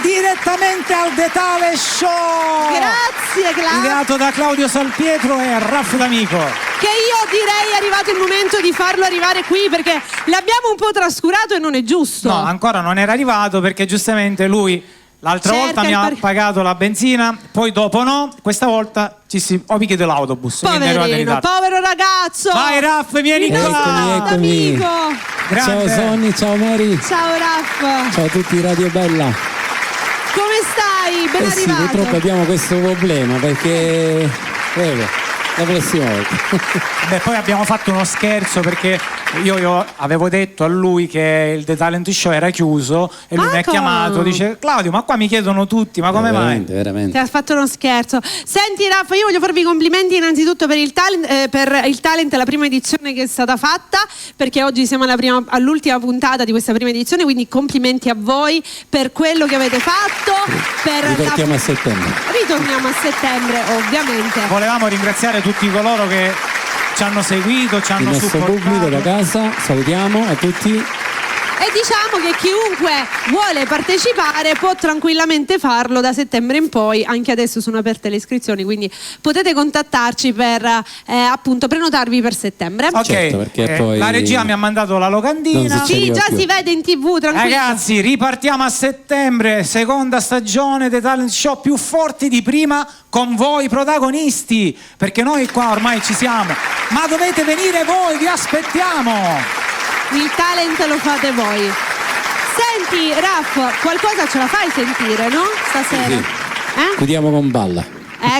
Direttamente al The Talent Show.
Grazie Claudio.
Ideato da Claudio Salpietro e Raff D'Amico.
Che io direi è arrivato il momento di farlo arrivare qui, perché l'abbiamo un po' trascurato e non è giusto.
No, ancora non era arrivato perché giustamente lui l'altra volta mi ha pagato la benzina, poi dopo no, questa volta mi chiede l'autobus.
Poverino, povero ragazzo.
Vai Raff, vieni qua.
Eccomi. Ciao Sonny, ciao Mary.
Ciao Raff.
Ciao a tutti, Radio Bella.
Come stai? Ben arrivato.
Sì, purtroppo abbiamo questo problema perché la prossima volta.
Beh, poi abbiamo fatto uno scherzo perché io avevo detto a lui che il The Talent Show era chiuso e lui mi ha chiamato, dice Claudio, ma qua mi chiedono tutti, ma come mai?
Veramente.
Ti ha fatto uno scherzo. Senti Raffa, io voglio farvi i complimenti innanzitutto per il talent, la prima edizione che è stata fatta, perché oggi siamo all'ultima puntata di questa prima edizione, quindi complimenti a voi per quello che avete fatto.
Ritorniamo a settembre.
Ritorniamo a settembre, ovviamente.
Volevamo ringraziare tutti coloro che ci hanno seguito, ci hanno supportato.
Il nostro pubblico da casa, salutiamo a tutti.
E diciamo che chiunque vuole partecipare può tranquillamente farlo da settembre in poi, anche adesso sono aperte le iscrizioni, quindi potete contattarci per appunto prenotarvi per settembre.
Ok,
certo, perché poi
la regia mi ha mandato la locandina.
Sì, già si vede in TV, tranquillo.
Ragazzi, ripartiamo a settembre, seconda stagione dei talent show più forti di prima, con voi protagonisti, perché noi qua ormai ci siamo, ma dovete venire voi, vi aspettiamo.
Il talent lo fate voi. Senti Raff, qualcosa ce la fai sentire, no? Stasera?
Sì. Chiudiamo con Balla.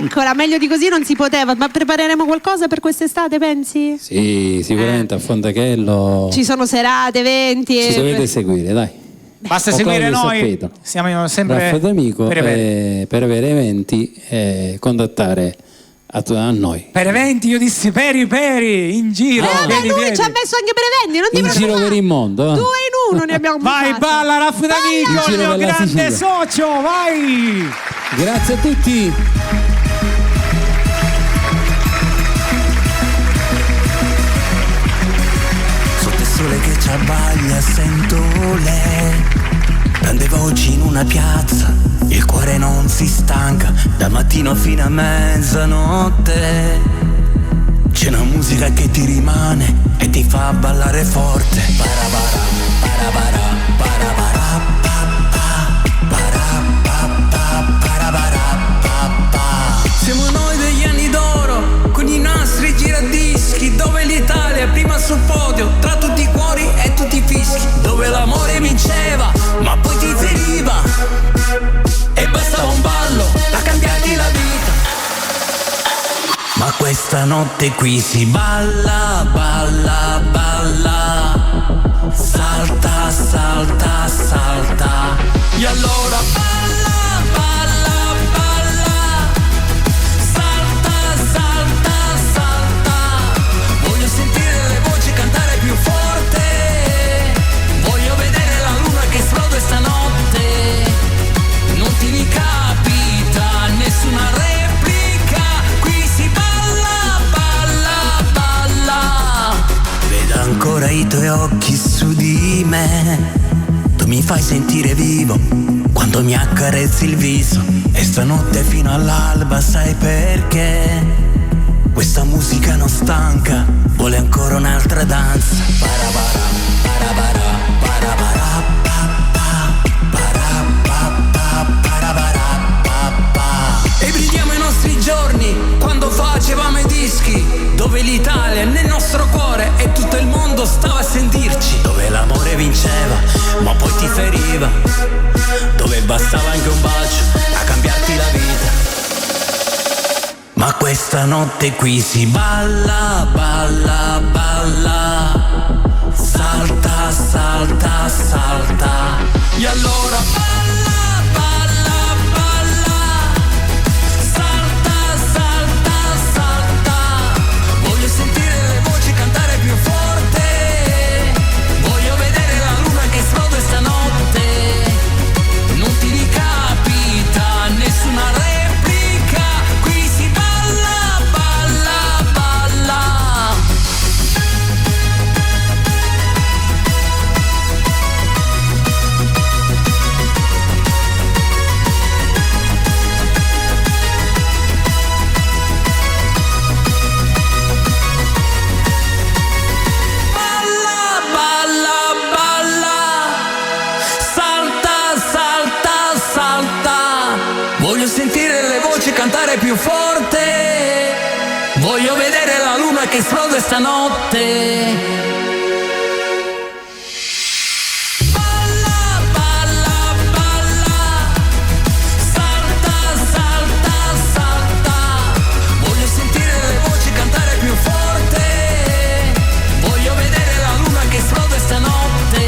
Eccola, meglio di così non si poteva. Ma prepareremo qualcosa per quest'estate, pensi?
Sì, sicuramente a Fondachello.
Ci sono serate, eventi.
Ci dovete seguire, dai.
Basta seguire noi. Siamo sempre
Raff D'Amico per avere eventi contattare a noi.
Per eventi io dissi peri in giro.
Lui ci ha messo anche per eventi, non ti
in giro per il mondo.
2 in 1 ne abbiamo
Vai
buttato.
Balla Raff D'Amico, il mio grande socio, vai.
Grazie a tutti.
Sotto il sole che ci abbaglia sento le tante voci in una piazza, il cuore non si stanca da mattino fino a mezzanotte. C'è una musica che ti rimane e ti fa ballare forte. Parabara, parabara, parabara, siamo noi degli anni d'oro, con i nostri giradischi, dove l'Italia è prima sul podio, tra tutti i cuori e tutti i fischi, dove l'amore vinceva, ma poi ti feriva, e bastava un ballo a cambiarti la vita. Ma questa notte qui si balla, balla, balla, salta, salta, salta, e allora balla, balla, balla, salta, salta, salta, voglio sentire le voci cantare più forte, voglio vedere la luna che esplode stanotte, non ti ricapita nessuna replica, qui si balla, balla, balla, vedo ancora i tuoi occhi su di me, tu mi fai sentire vivo quando mi accarezzi il viso, e stanotte fino all'alba sai perché questa musica non stanca, vuole ancora un'altra danza. Parabara, parabara, parabara, e bridiamo i nostri giorni quando facevamo i dischi, dove l'Italia è nel nostro cuore e tutto il mondo stava a sentirci, dove l'amore vinceva ma poi ti feriva, dove bastava anche un bacio a cambiarti la vita. Ma questa notte qui si balla, balla, balla, salta, salta, salta, e allora balla, balla, balla, salta, salta, salta, voglio sentire le voci cantare più forte, voglio vedere la luna che esplode stanotte, non ti ricapita nessuna replica, qui si balla, balla, balla. Balla, balla, balla, salta, salta, salta, voglio sentire le voci cantare più forte, voglio vedere la luna che esplode stanotte. Balla, balla, balla, salta, salta, salta, voglio sentire le voci cantare più forte, voglio vedere la luna che esplode stanotte,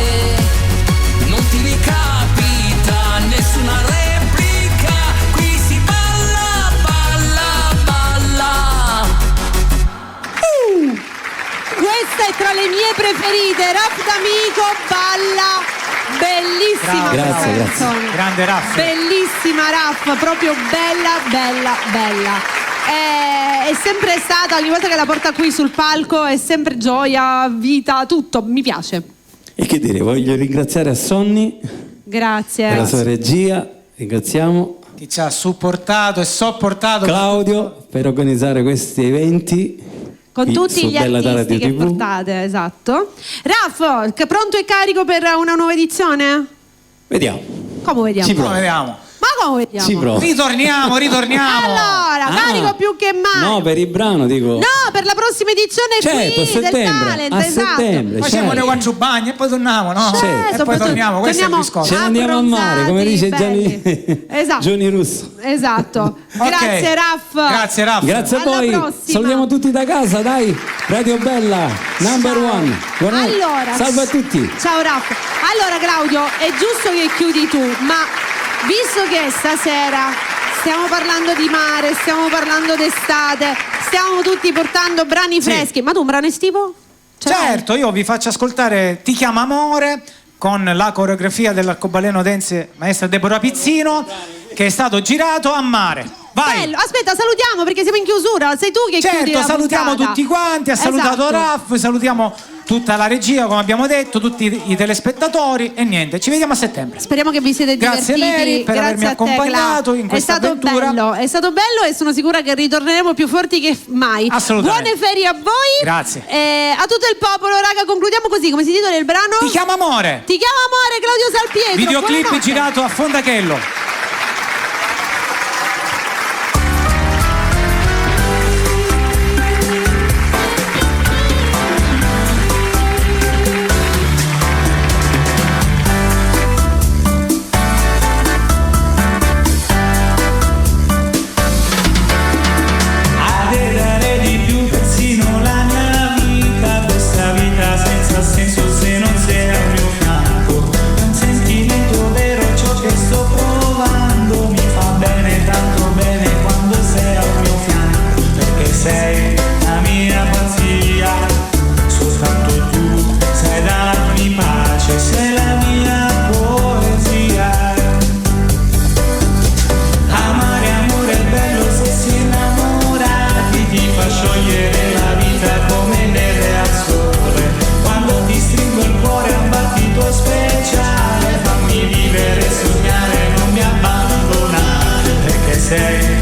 non ti ricapita nessuna replica, qui si balla, balla, balla.
Questa è tra le mie preferite, Raf D'Amico, balla, bellissima.
Grazie,
questa canzone.
Grande Raff.
Bellissima Raf, proprio bella, bella, bella. È sempre stata, ogni volta che la porta qui sul palco è sempre gioia, vita, tutto, mi piace.
E che dire, voglio ringraziare a Sonny
Grazie.
per la sua regia, ringraziamo
Chi ci ha supportato e sopportato.
Claudio per organizzare questi eventi
Con
qui
tutti
su
gli
Bella Tara
artisti che
TV.
portate, esatto. Raf, pronto e carico per una nuova edizione?
Vediamo.
Come vediamo?
Ci provo.
Vediamo.
Ma come vediamo?
Ci provo.
Ritorniamo.
Allora, carico più che mai.
No, per il brano dico.
No, per la prossima edizione
Certo, a
qui del
settembre,
talent,
a
esatto.
settembre.
Facciamo
certo.
le quattro bagni e poi torniamo, no?
Certo,
E poi torniamo, questo è il discorso.
Ce ne andiamo a mare, come dice Gianni,
Esatto.
Gianni Russo.
Esatto. Grazie Raff.
Grazie Raff.
Grazie a
Alla
voi.
prossima.
Salutiamo tutti da casa, dai. Radio Bella, number one. Buonanotte.
Allora,
salve a tutti.
Ciao Raff. Allora Claudio, è giusto che chiudi tu, ma visto che stasera stiamo parlando di mare, stiamo parlando d'estate, stiamo tutti portando brani freschi, ma tu un brano estivo?
Certo, io vi faccio ascoltare Ti chiama amore con la coreografia dell'arcobaleno dance maestra Deborah Pizzino, che è stato girato a mare. Vai!
Bello. Aspetta, salutiamo perché siamo in chiusura, sei tu che chiudi la
Certo, salutiamo
puntata.
tutti quanti, ha salutato
Esatto.
Raff, salutiamo tutta la regia, come abbiamo detto, tutti i telespettatori e niente, ci vediamo a settembre.
Speriamo che vi siete divertiti.
Grazie Mary per avermi accompagnato in questa avventura.
È stato bello e sono sicura che ritorneremo più forti che mai.
Assolutamente.
Buone ferie a voi.
Grazie.
A tutto il popolo, raga, concludiamo così. Come si titola il brano?
Ti chiamo amore.
Ti chiamo amore, Claudio Salpietro.
Videoclip
Buonanotte.
girato a Fondachello.
Sei la mia pazzia, soltanto tu sai darmi pace, sei la mia poesia. Amare, amore è bello se si innamorati, ti fa sciogliere la vita come neve al sole. Quando ti stringo il cuore a un battito speciale, fammi vivere e sognare, non mi abbandonare, perché sei